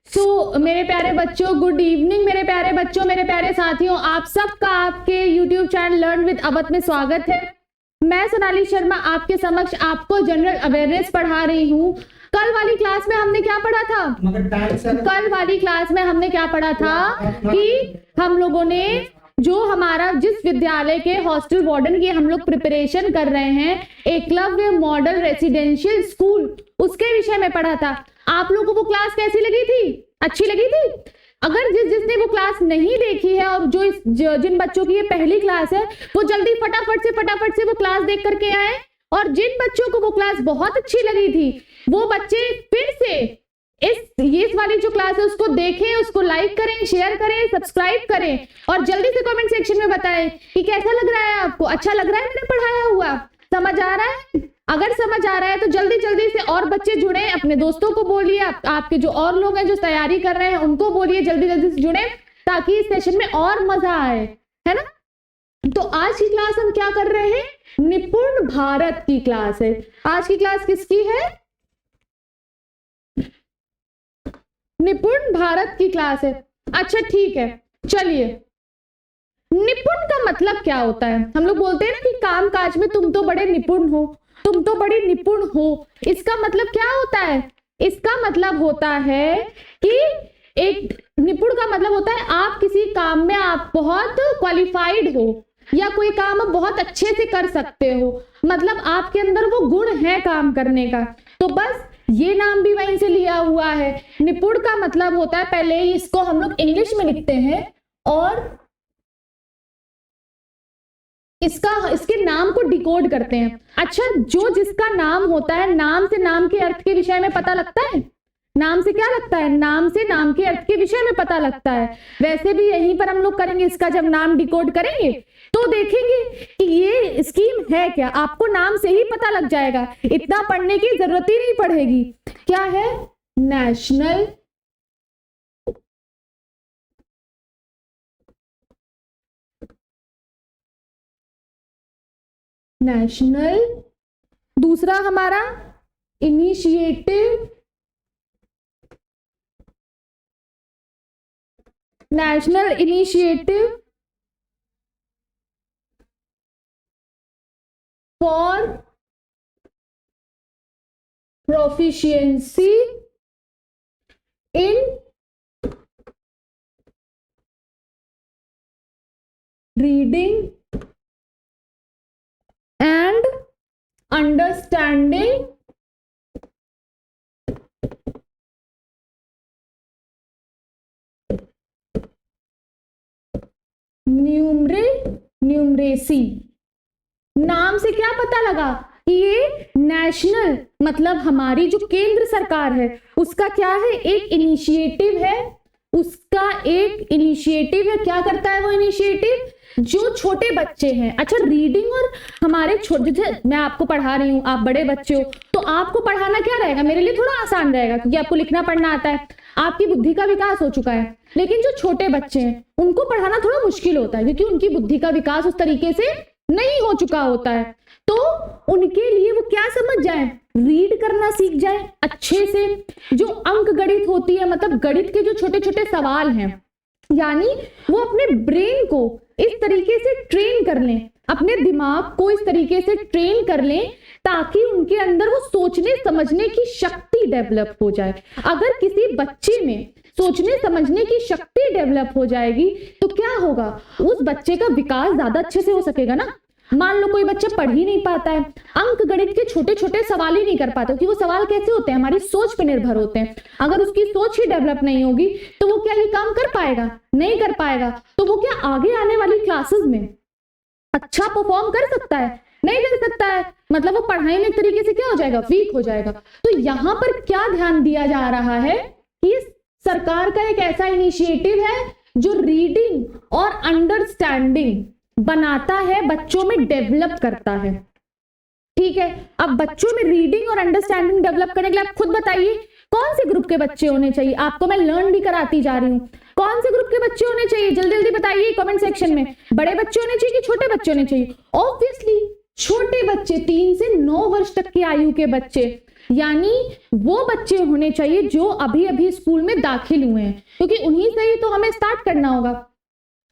मेरे प्यारे बच्चों, गुड इवनिंग मेरे प्यारे बच्चों, मेरे प्यारे साथियों, आप सबका आपके YouTube channel learn with Awadh में स्वागत है। मैं सोनाली शर्मा आपके समक्ष आपको जनरल अवेयरनेस पढ़ा रही हूँ। कल वाली क्लास में हमने क्या पढ़ा था? कल वाली क्लास में हमने क्या पढ़ा था कि हम लोगों ने जो हमारा जिस विद्यालय के हॉस्टल वार्डन की हम लोग प्रिपरेशन कर रहे हैं, एकलव्य मॉडल रेसिडेंशियल स्कूल, उसके विषय में पढ़ा था। आप लोगों को वो क्लास कैसी लगी थी? अच्छी लगी थी? अगर जिसने वो क्लास नहीं देखी है और जिन बच्चों की ये पहली क्लास है, वो जल्दी फटाफट से वो क्लास देख करके आए। और जिन बच्चों को वो क्लास बहुत अच्छी लगी थी, वो बच्चे फिर से इस वाली जो क्लास है उसको देखें, उसको लाइक करें, शेयर करें, सब्सक्राइब करें और जल्दी से कमेंट सेक्शन में बताएं कि कैसा लग रहा है आपको। अच्छा लग रहा है मेरा पढ़ाया हुआ? समझ आ रहा है? अगर समझ आ रहा है तो जल्दी से और बच्चे जुड़े, अपने दोस्तों को बोलिए, आपके जो और लोग हैं जो तैयारी कर रहे हैं उनको बोलिए जल्दी से जुड़े, ताकि इस सेशन में और मजा आए, है ना। तो आज की क्लास हम क्या कर रहे हैं? निपुण भारत की क्लास है। आज की क्लास किसकी है? निपुण भारत की क्लास है। अच्छा ठीक है, चलिए। निपुण का मतलब क्या होता है? हम लोग बोलते हैं ना कि काम काज में तुम तो बड़े निपुण हो, तुम तो बड़ी निपुण हो। इसका मतलब क्या होता है? इसका मतलब होता है कि एक निपुण का मतलब होता है आप किसी काम में आप बहुत क्वालिफाइड हो या कोई काम आप बहुत अच्छे से कर सकते हो, मतलब आपके अंदर वो गुण है काम करने का। तो बस ये नाम भी वहीं से लिया हुआ है। निपुण का मतलब होता है, पहले ही इसको हम लोग इंग्लिश में लिखते हैं और इसके नाम को डिकोड करते हैं। अच्छा, जो जिसका नाम होता है, नाम से नाम के अर्थ के विषय में पता लगता है। नाम से क्या लगता है? नाम से नाम के अर्थ के विषय में पता लगता है। वैसे भी यहीं पर हम लोग करेंगे, इसका जब नाम डिकोड करेंगे तो देखेंगे कि ये स्कीम है क्या। आपको नाम से ही पता लग जाएगा, इतना पढ़ने की जरूरत ही नहीं पड़ेगी। क्या है? नेशनल। दूसरा हमारा initiative, national initiative for proficiency in reading and understanding numeracy. नाम से क्या पता लगा कि ये नेशनल मतलब हमारी जो केंद्र सरकार है उसका क्या है? एक इनिशिएटिव है, उसका एक इनिशिएटिव है। क्या करता है वो इनिशिएटिव? जो छोटे बच्चे हैं। अच्छा, रीडिंग और हमारे छोटे, मैं आपको पढ़ा रही हूँ, आप बड़े बच्चे हो तो आपको पढ़ाना क्या रहेगा? मेरे लिए थोड़ा आसान रहेगा क्योंकि आपको लिखना पढ़ना आता है, आपकी बुद्धि का विकास हो चुका है। लेकिन जो छोटे बच्चे हैं उनको पढ़ाना थोड़ा मुश्किल होता है क्योंकि उनकी बुद्धि का विकास उस तरीके से नहीं हो चुका होता है। तो उनके लिए वो क्या समझ जाए? रीड करना सीख जाए अच्छे से। जो अंक गणित होती है, मतलब गणित के जो छोटे छोटे सवाल हैं, यानी वो अपने ब्रेन को इस तरीके से ट्रेन कर लें, अपने दिमाग को इस तरीके से ट्रेन कर लें ताकि उनके अंदर वो सोचने समझने की शक्ति डेवलप हो जाए। अगर किसी बच्चे में सोचने समझने की शक्ति डेवलप हो जाएगी तो क्या होगा? उस बच्चे का विकास ज्यादा अच्छे से हो सकेगा ना। मान लो कोई बच्चा पढ़ ही नहीं पाता है, अंक गणित के छोटे छोटे सवाल ही नहीं कर पाता, क्योंकि वो सवाल कैसे होते हैं? हमारी सोच पे निर्भर होते हैं। अगर उसकी सोच ही डेवलप नहीं होगी तो वो क्या ये काम कर पाएगा? नहीं कर पाएगा। तो वो क्या आगे आने वाली क्लासेस में अच्छा परफॉर्म कर सकता है? नहीं कर सकता है। मतलब वो पढ़ाई में एक तरीके से क्या हो जाएगा? वीक हो जाएगा। तो यहाँ पर क्या ध्यान दिया जा रहा है कि सरकार का एक ऐसा इनिशिएटिव है जो रीडिंग और अंडरस्टैंडिंग बनाता है, बच्चों में डेवलप करता है। ठीक है, अब बच्चों में रीडिंग और अंडरस्टैंडिंग डेवलप करने के लिए आप खुद बताइए कौन से ग्रुप के बच्चे होने चाहिए? आपको मैं लर्न भी कराती जा रही हूँ। कौन से ग्रुप के बच्चे होने चाहिए? जल्दी जल्दी बताइए कमेंट सेक्शन में। बड़े बच्चे होने चाहिए कि छोटे बच्चे होने चाहिए? ऑब्वियसली छोटे बच्चे, 3 से 9 वर्ष तक की आयु के बच्चे। यानी वो बच्चे होने चाहिए जो अभी अभी स्कूल में दाखिल हुए हैं, क्योंकि उन्हीं से ही तो हमें स्टार्ट करना होगा,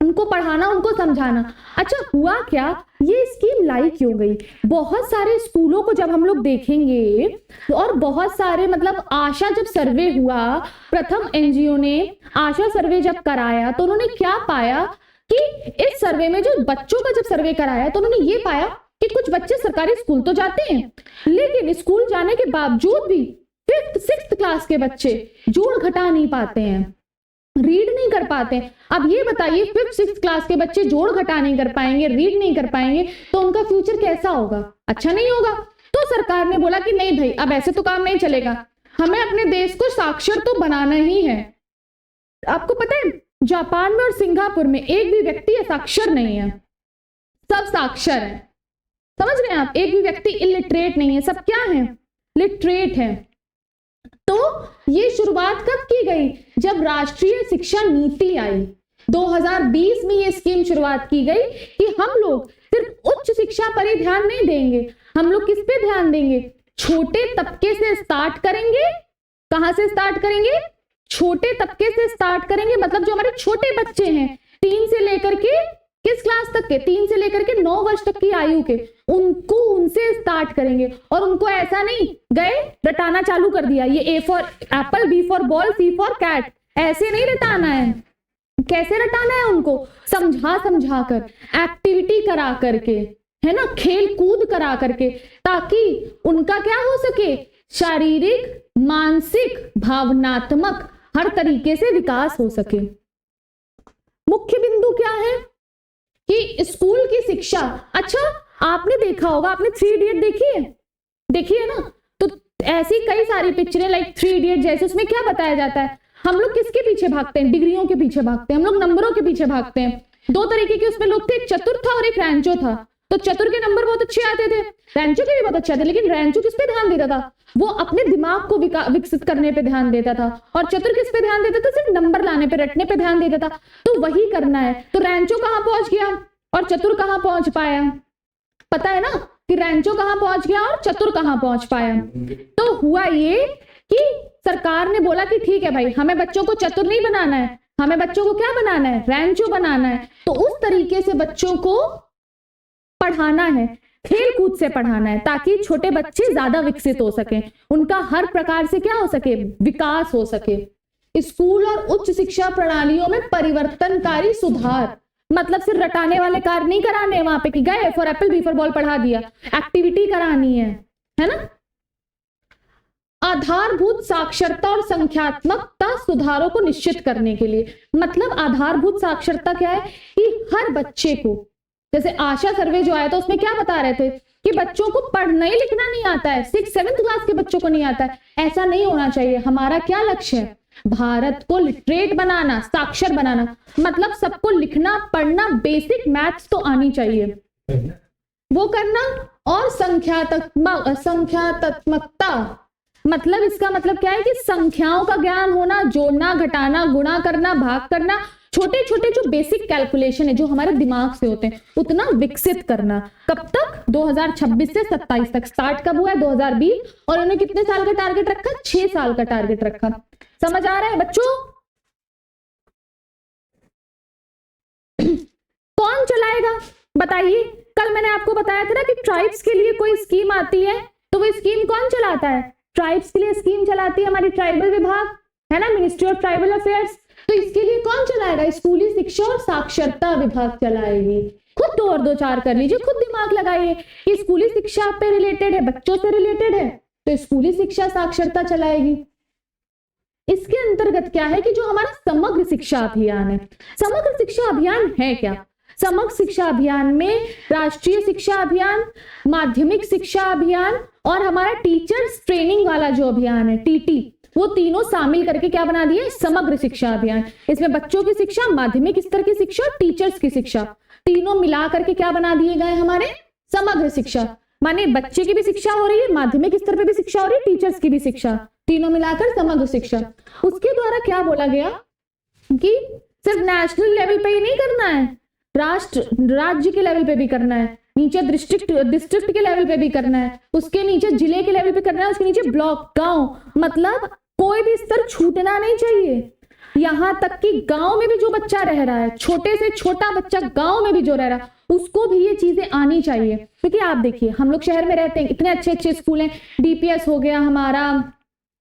उनको पढ़ाना, उनको समझाना। अच्छा, हुआ क्या, ये स्कीम लाई क्यों गई? बहुत सारे स्कूलों को जब हम लोग देखेंगे और बहुत सारे मतलब आशा जब सर्वे हुआ, प्रथम एनजीओ ने आशा सर्वे जब कराया तो उन्होंने क्या पाया कि इस सर्वे में जो बच्चों का जब सर्वे कराया तो उन्होंने ये पाया कि कुछ बच्चे सरकारी स्कूल तो जाते हैं, लेकिन स्कूल जाने के बावजूद भी 5th 6th क्लास के बच्चे जोड़ घटा नहीं पाते हैं, रीड नहीं कर पाते। अब ये बताइए 5th 6th क्लास के बच्चे जोड़ घटा नहीं कर पाएंगे, रीड नहीं कर पाएंगे, तो उनका फ्यूचर कैसा होगा? अच्छा नहीं होगा। तो सरकार ने बोला कि नहीं भाई, अब ऐसे तो काम नहीं चलेगा, हमें अपने देश को साक्षर तो बनाना ही है। आपको पता है जापान में और सिंगापुर में एक भी व्यक्ति असाक्षर नहीं है, सब साक्षर है। समझ रहे हैं आप? एक भी व्यक्ति इलिटरेट नहीं है, सब क्या है? लिटरेट है। तो ये शुरुआत कब की गई? जब राष्ट्रीय शिक्षा नीति आई 2020 में ये स्कीम शुरुआत की गई कि हम लोग सिर्फ उच्च शिक्षा पर ही ध्यान नहीं देंगे, हम लोग किस पे ध्यान देंगे? छोटे तबके से स्टार्ट करेंगे। कहां से स्टार्ट करेंगे? छोटे तबके से स्टार्ट करेंगे, मतलब जो हमारे छोटे बच्चे हैं 3 से लेकर के किस क्लास तक के? 3 से लेकर के 9 वर्ष तक की आयु के, उनको उनसे स्टार्ट करेंगे। और उनको ऐसा नहीं गए रटाना चालू कर दिया, ये A for apple, B for ball, C for cat, ऐसे नहीं रटाना है। कैसे रटाना है उनको? समझा समझा कर, एक्टिविटी करा करके, है ना, खेल कूद करा करके, ताकि उनका क्या हो सके? शारीरिक, मानसिक, भावनात्मक हर तरीके से विकास हो सके। मुख्य बिंदु क्या है कि स्कूल की शिक्षा। अच्छा, आपने देखा होगा, आपने 3 इडियट देखी है ना? तो ऐसी कई सारी पिक्चरें लाइक 3 इडियट जैसे, उसमें क्या बताया जाता है? हम लोग किसके पीछे भागते हैं? डिग्रियों के पीछे भागते हैं, हम लोग नंबरों के पीछे भागते हैं। 2 तरीके के उसमें लोग थे, एक चतुर था और एक रैंचो था। तो चतुर के नंबर बहुत अच्छे आते थे, रैंचो के भी बहुत अच्छे आते, लेकिन रैंचो किस पे ध्यान देता था? वो अपने दिमाग को विकसित करने पे ध्यान देता था, और चतुर किस पे ध्यान देता था? सिर्फ नंबर लाने पे, रटने पे ध्यान देता था। तो वही करना है। तो रैंचो कहां पहुंच गया और चतुर कहां पहुंच पाया? पता है ना कि रैंचो कहां पहुंच गया और चतुर कहां पहुंच पाया? तो हुआ ये कि सरकार ने बोला कि ठीक है भाई, हमें बच्चों को चतुर नहीं बनाना है, हमें बच्चों को क्या बनाना है? रैंचो बनाना है। तो उस तरीके से बच्चों को पढ़ाना है, खेल कूद से पढ़ाना है, ताकि छोटे बच्चे ज्यादा विकसित हो सके, उनका हर प्रकार से क्या हो सके? विकास हो सके। स्कूल और उच्च शिक्षा प्रणालियों में परिवर्तनकारी सुधार, मतलब सिर्फ रटाने वाले कार्य नहीं कराने वहां पे कि गए for apple, B for ball पढ़ा दिया, एक्टिविटी करानी है ना? आधारभूत साक्षरता और संख्यात्मकता सुधारों को निश्चित करने के लिए, मतलब आधारभूत साक्षरता क्या है कि हर बच्चे को, जैसे आशा सर्वे जो आया था उसमें क्या बता रहे थे कि बच्चों को पढ़ना ही लिखना नहीं आता है, 6th 7th क्लास के बच्चों को नहीं आता है। ऐसा नहीं होना चाहिए। हमारा क्या लक्ष्य है? भारत को लिटरेट बनाना, साक्षर बनाना, मतलब सबको लिखना पढ़ना, बेसिक मैथ्स तो आनी चाहिए, वो करना। और संख्यात्मकता, मतलब इसका मतलब क्या है कि संख्याओं का ज्ञान होना, जोड़ना, घटाना, गुणा करना, भाग करना, छोटे छोटे जो बेसिक कैलकुलेशन है जो हमारे दिमाग से होते हैं, उतना विकसित करना। कब तक? 2026 से 27 तक। स्टार्ट कब हुआ है? 2020। और उन्होंने कितने साल का टारगेट रखा? 6 साल का टारगेट रखा। समझ आ रहा है बच्चों? कौन चलाएगा बताइए? कल मैंने आपको बताया था ना कि ट्राइब्स के लिए कोई स्कीम आती है, तो वो स्कीम कौन चलाता है? ट्राइब्स के लिए स्कीम चलाती है हमारी ट्राइबल विभाग, है ना, मिनिस्ट्री ऑफ ट्राइबल अफेयर्स। तो इसके लिए कौन चलाएगा? स्कूली शिक्षा और साक्षरता विभाग चलाएगी। खुद 2 और 2 4 कर लीजिए, खुद दिमाग लगाइए कि स्कूली शिक्षा पे रिलेटेड है, बच्चों से रिलेटेड है, तो स्कूली शिक्षा साक्षरता चलाएगी। इसके अंतर्गत क्या है कि जो हमारा समग्र शिक्षा अभियान है, समग्र शिक्षा अभियान है क्या? समग्र शिक्षा अभियान में राष्ट्रीय शिक्षा अभियान, माध्यमिक शिक्षा अभियान और हमारा टीचर्स ट्रेनिंग वाला जो अभियान है TT, वो तीनों शामिल करके क्या बना दिए? समग्र शिक्षा अभियान। इसमें बच्चों की शिक्षा, माध्यमिक स्तर की शिक्षा, टीचर्स की शिक्षा, तीनों मिला करके क्या बना दिए गए हमारे? समग्र शिक्षा। माने बच्चे की भी शिक्षा हो रही है, माध्यमिक स्तर पे भी शिक्षा हो रही है, टीचर्स की भी शिक्षा, तीनों मिलाकर समग्र शिक्षा। उसके द्वारा क्या बोला गया कि सिर्फ नेशनल लेवल पे ही नहीं करना है, राज्य के लेवल पे भी करना है। नीचे डिस्ट्रिक्ट के लेवल पे भी करना है, उसके नीचे जिले के लेवल पे करना है, उसके नीचे ब्लॉक, गांव, मतलब कोई भी स्तर छूटना नहीं चाहिए। यहां तक कि गांव में भी जो बच्चा रह रहा है, छोटे से छोटा बच्चा गांव में भी जो रह रहा है, उसको भी ये चीजें आनी चाहिए। क्योंकि आप देखिए, हम लोग शहर में रहते हैं, इतने अच्छे अच्छे स्कूल हैं, डीपीएस हो गया हमारा,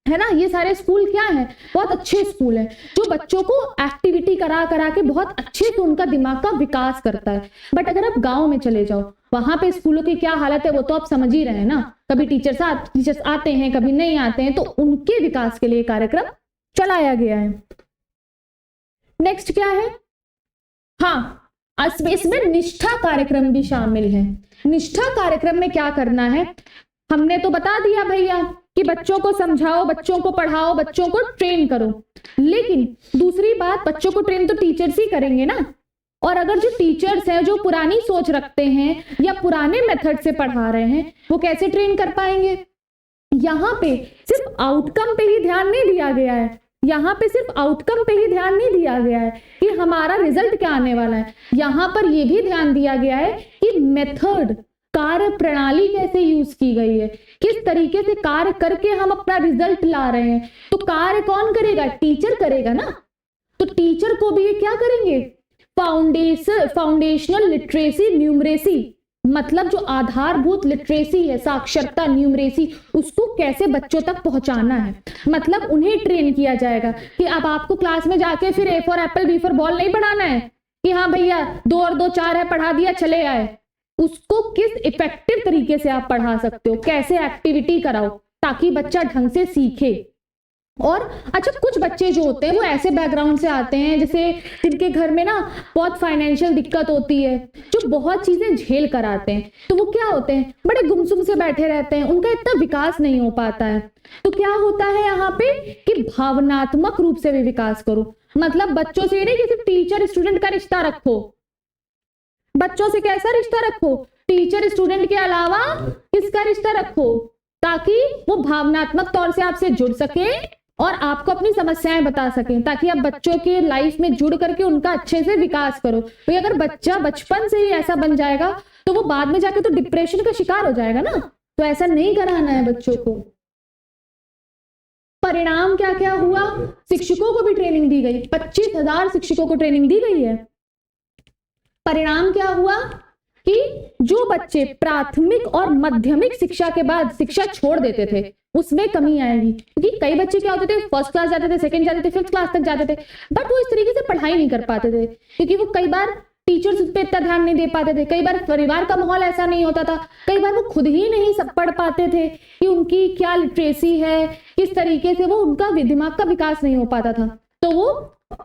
है ना, ये सारे स्कूल क्या है, बहुत अच्छे स्कूल हैं जो बच्चों को एक्टिविटी करा करा के बहुत अच्छे से उनका दिमाग का विकास करता है। बट अगर आप गांव में चले जाओ, वहां पे स्कूलों की क्या हालत है वो तो आप समझ ही रहे हैं ना। कभी टीचर्स आते हैं, कभी नहीं आते हैं, तो उनके विकास के लिए कार्यक्रम चलाया गया है। नेक्स्ट क्या है, हाँ, इसमें निष्ठा कार्यक्रम भी शामिल है। निष्ठा कार्यक्रम में क्या करना है, हमने तो बता दिया भैया कि बच्चों को समझाओ, बच्चों को पढ़ाओ, बच्चों को ट्रेन करो। लेकिन दूसरी बात, बच्चों को ट्रेन तो टीचर्स ही करेंगे ना। और अगर जो टीचर्स हैं जो पुरानी सोच रखते हैं या पुराने मेथड से पढ़ा रहे हैं, वो कैसे ट्रेन कर पाएंगे। यहाँ पे सिर्फ आउटकम पे ही ध्यान नहीं दिया गया है, यहाँ पे सिर्फ आउटकम पे ही ध्यान नहीं दिया गया है कि हमारा रिजल्ट क्या आने वाला है। यहाँ पर यह भी ध्यान दिया गया है कि मेथड, कार्य प्रणाली कैसे यूज की गई है, किस तरीके से कार्य करके हम अपना रिजल्ट ला रहे हैं। तो कार्य कौन करेगा, टीचर करेगा ना। तो टीचर को भी ये क्या करेंगे, फाउंडेशनल लिटरेसी न्यूमरेसी, मतलब जो आधारभूत लिटरेसी है, साक्षरता, न्यूमरेसी, उसको कैसे बच्चों तक पहुंचाना है। मतलब उन्हें ट्रेन किया जाएगा कि अब आपको क्लास में जाके फिर A for apple, B for ball नहीं पढ़ाना है कि हाँ भैया 2 और 2 4 है, पढ़ा दिया चले आए। उसको किस इफेक्टिव तरीके से आप पढ़ा सकते हो, कैसे एक्टिविटी कराओ ताकि बच्चा ढंग से सीखे। और अच्छा, कुछ बच्चे जो होते हैं वो ऐसे बैकग्राउंड से आते हैं जैसे जिनके घर में ना बहुत फाइनेंशियल दिक्कत होती है, जो बहुत चीजें झेल कर आते हैं, तो वो क्या होते हैं, बड़े गुमसुम से बैठे रहते हैं, उनका इतना विकास नहीं हो पाता है। तो क्या होता है यहाँ पे कि भावनात्मक रूप से भी विकास करो। मतलब बच्चों से नहीं कि सिर्फ टीचर स्टूडेंट का रिश्ता रखो, बच्चों से कैसा रिश्ता रखो, टीचर स्टूडेंट के अलावा किसका रिश्ता रखो, ताकि वो भावनात्मक तौर से आपसे जुड़ सके और आपको अपनी समस्याएं बता सकें, ताकि आप बच्चों के लाइफ में जुड़ करके उनका अच्छे से विकास करो। तो अगर बच्चा बचपन से ही ऐसा बन जाएगा तो वो बाद में जाके तो डिप्रेशन का शिकार हो जाएगा ना। तो ऐसा नहीं कराना है बच्चों को। परिणाम क्या क्या हुआ, शिक्षकों को भी ट्रेनिंग दी गई, 25,000 शिक्षकों को ट्रेनिंग दी गई है। परिणाम क्या हुआ कि जो बच्चे प्राथमिक और माध्यमिक शिक्षा के बाद शिक्षा छोड़ देते थे उसमें कमी आएगी। क्योंकि कई बच्चे क्या होते थे, फर्स्ट क्लास जाते थे, सेकंड जाते थे, 5th क्लास तक जाते थे, बट वो इस तरीके से पढ़ाई नहीं कर पाते थे क्योंकि वो कई बार टीचर्स उस पर इतना ध्यान नहीं दे पाते थे, कई बार परिवार का माहौल ऐसा नहीं होता था, कई बार वो खुद ही नहीं सब पढ़ पाते थे कि उनकी क्या लिटरेसी है, किस तरीके से वो उनका दिमाग का विकास नहीं हो पाता था। तो वो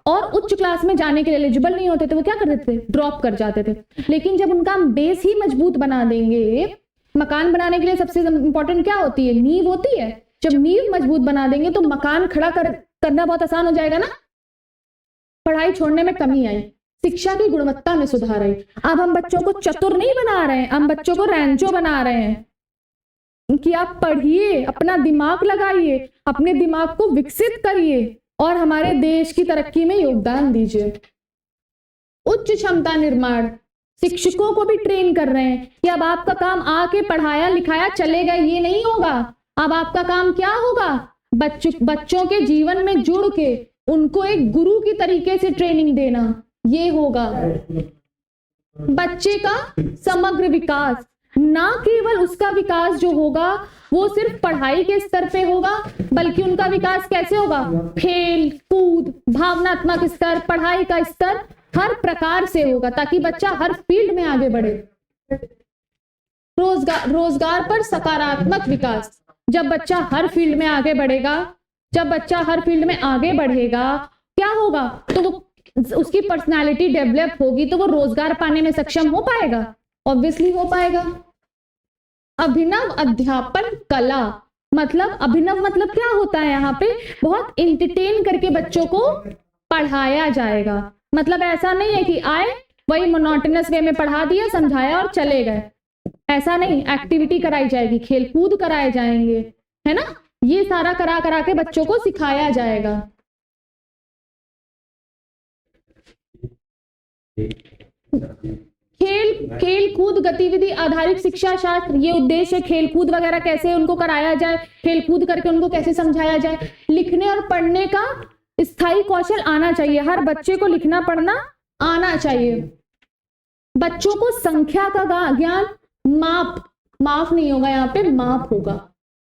और उच्च क्लास में जाने के लिए एलिजिबल नहीं होते थे, वो क्या कर देते थे, ड्रॉप कर जाते थे। लेकिन जब उनका बेस ही मजबूत बना देंगे, मकान बनाने के लिए सबसे इंपॉर्टेंट क्या होती है, नींव होती है। जब नींव मजबूत बना देंगे तो मकान खड़ा करना बहुत आसान हो जाएगा ना। पढ़ाई छोड़ने में कमी आई, शिक्षा की गुणवत्ता में सुधार आई। अब हम बच्चों को चतुर नहीं बना रहे हैं, हम बच्चों को रैंचो बना रहे हैं कि आप पढ़िए, अपना दिमाग लगाइए, अपने दिमाग को विकसित करिए और हमारे देश की तरक्की में योगदान दीजिए। उच्च क्षमता निर्माण, शिक्षकों को भी ट्रेन कर रहे हैं कि अब आपका काम आके पढ़ाया लिखाया चले गए ये नहीं होगा। अब आपका काम क्या होगा, बच्चों के जीवन में जुड़ के उनको एक गुरु की तरीके से ट्रेनिंग देना, ये होगा। बच्चे का समग्र विकास, ना केवल उसका विकास जो होगा वो सिर्फ पढ़ाई के स्तर पे होगा, बल्कि उनका विकास कैसे होगा, खेल कूद, भावनात्मक स्तर, पढ़ाई का स्तर, हर प्रकार से होगा, ताकि बच्चा हर फील्ड में आगे बढ़े। रोजगार पर सकारात्मक विकास, जब बच्चा हर फील्ड में आगे बढ़ेगा, जब बच्चा हर फील्ड में आगे बढ़ेगा क्या होगा, तो वो उसकी पर्सनालिटी डेवलप होगी, तो वो रोजगार पाने में सक्षम हो पाएगा, ऑब्वियसली हो पाएगा। अभिनव अध्यापन कला, मतलब अभिनव मतलब क्या होता है, यहाँ पे बहुत एंटरटेन करके बच्चों को पढ़ाया जाएगा। मतलब ऐसा नहीं है कि आए वही मोनोटोनस वे में पढ़ा दिया, समझाया और चले गए, ऐसा नहीं। एक्टिविटी कराई जाएगी, खेल कूद कराए जाएंगे, है ना, ये सारा करा करा के बच्चों को सिखाया जाएगा। खेल कूद गतिविधि आधारित शिक्षा शास्त्र, ये उद्देश्य है खेल कूद वगैरह कैसे उनको कराया जाए, खेल कूद करके उनको कैसे समझाया जाए। लिखने और पढ़ने का स्थायी कौशल आना चाहिए, हर बच्चे को लिखना पढ़ना आना चाहिए। बच्चों को संख्या का ज्ञान, माप नहीं होगा यहाँ पे, माप होगा,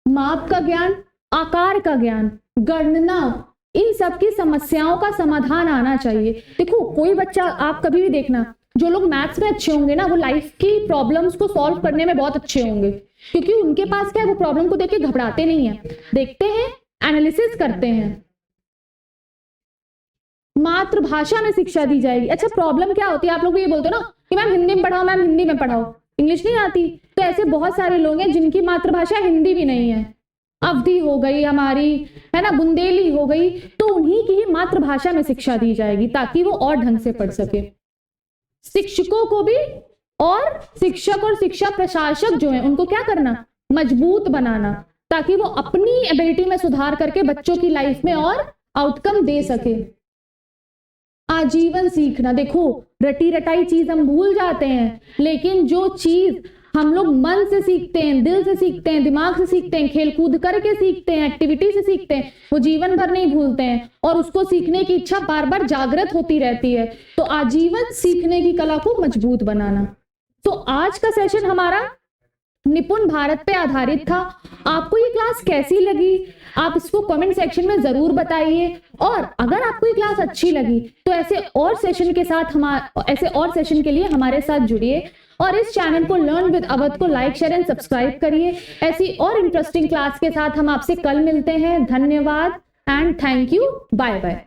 माप का ज्ञान, आकार का ज्ञान, गणना, इन सब की समस्याओं का समाधान आना चाहिए। देखो कोई बच्चा, आप कभी भी देखना, जो लोग मैथ्स में अच्छे होंगे ना, वो लाइफ की प्रॉब्लम्स को सॉल्व करने में बहुत अच्छे होंगे, क्योंकि उनके पास क्या है, वो प्रॉब्लम को देख के घबराते नहीं है, देखते हैं, एनालिसिस करते हैं। मातृभाषा में शिक्षा दी जाएगी। अच्छा, प्रॉब्लम क्या होती है, आप लोग ये बोलते हो ना कि मैम हिंदी में पढ़ाओ, मैम हिंदी में पढ़ाओ, इंग्लिश नहीं आती, तो ऐसे बहुत सारे लोग हैं जिनकी मातृभाषा हिंदी भी नहीं है, अवधी हो गई हमारी, है ना, बुंदेली हो गई, तो उन्हीं की ही मातृभाषा में शिक्षा दी जाएगी ताकि वो और ढंग से पढ़ सके। शिक्षकों को भी, और शिक्षक और शिक्षा प्रशासक जो है उनको क्या करना, मजबूत बनाना, ताकि वो अपनी एबिलिटी में सुधार करके बच्चों की लाइफ में और आउटकम दे सके। आजीवन सीखना, देखो रटी रटाई चीज हम भूल जाते हैं, लेकिन जो चीज हम लोग मन से सीखते हैं, दिल से सीखते हैं, दिमाग से सीखते हैं, खेल कूद करके सीखते हैं, एक्टिविटी से सीखते हैं, वो जीवन भर नहीं भूलते हैं, और उसको सीखने की इच्छा बार बार जागृत होती रहती है। तो आजीवन सीखने की कला को मजबूत बनाना। तो आज का सेशन हमारा निपुण भारत पे आधारित था। आपको ये क्लास कैसी लगी, आप इसको कमेंट सेक्शन में जरूर बताइए, और अगर आपको ये क्लास अच्छी लगी तो ऐसे और सेशन के लिए हमारे साथ जुड़िए, और इस चैनल को लर्न विद अवध को लाइक, शेयर एंड सब्सक्राइब करिए। ऐसी और इंटरेस्टिंग क्लास के साथ हम आपसे कल मिलते हैं। धन्यवाद and thank you, bye bye.